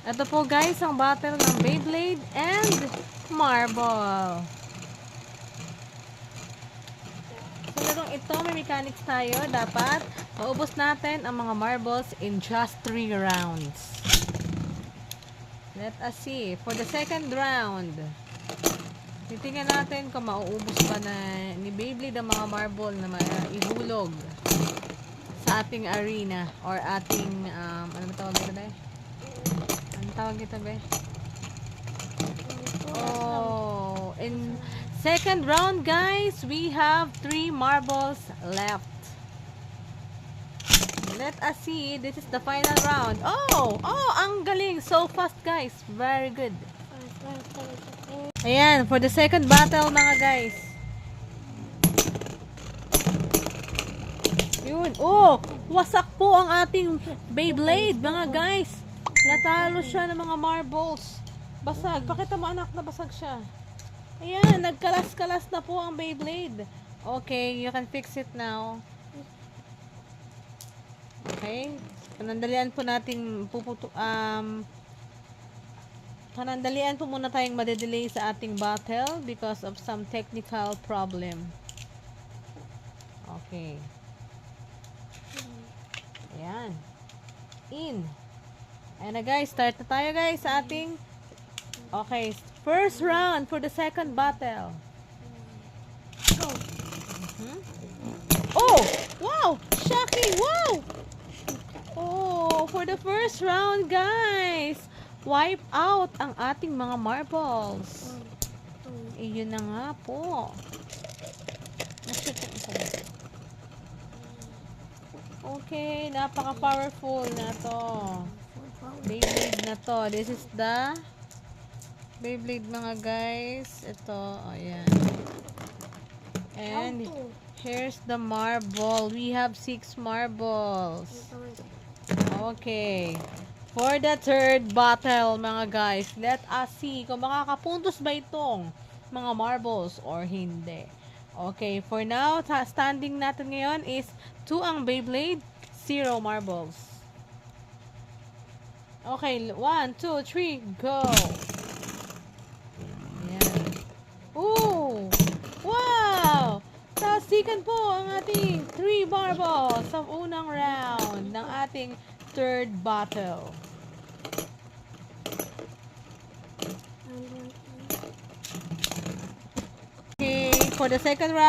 Ito po guys, ang battle ng Beyblade and Marble. Sa larong ito, may mechanics tayo. Dapat maubos natin ang mga marbles in just 3 rounds. Let us see. For the second round, titingnan natin kung mauubos ba na ni Beyblade ang mga marble na ihulog sa ating arena or ating, ano ba tawag ito ba? Ano tawag ito ba? Oh, in second round guys, we have 3 marbles left. Let us see. This is the final round. Oh, ang galing. So fast guys. Very good. Ayan, for the second battle mga guys. Yun. Oh, wasak po ang ating Beyblade mga guys. Natalo siya ng mga marbles. Basag. Pakita mo anak na basag siya. Ayan, nagkalas-kalas na po ang Beyblade. Okay, you can fix it now. Okay. Panandalian po nating panandalian po muna tayong madedelay sa ating battle because of some technical problem. Okay. Ayan. In. Ayan na guys, start na tayo guys sa ating first round for the second battle. Oh! Wow! Shocking! Wow! Oh, for the first round, guys, wipe out ang ating mga marbles. Iyon na nga po. Okay, napaka-powerful na to. Beyblade na to. This is the Beyblade mga guys. Ito, ayan. And here's the marble. We have 6 marbles. Okay. For the third battle, mga guys, let us see kung makakapuntos ba itong mga marbles or hindi. Okay, for now, standing natin ngayon is 2 ang Beyblade, 0 marbles. Okay, 1, 2, 3, go! Ayan. Ooh! Wow! Tasikan po ang ating 3 marbles sa unang round ng ating third battle. Okay, for the second round,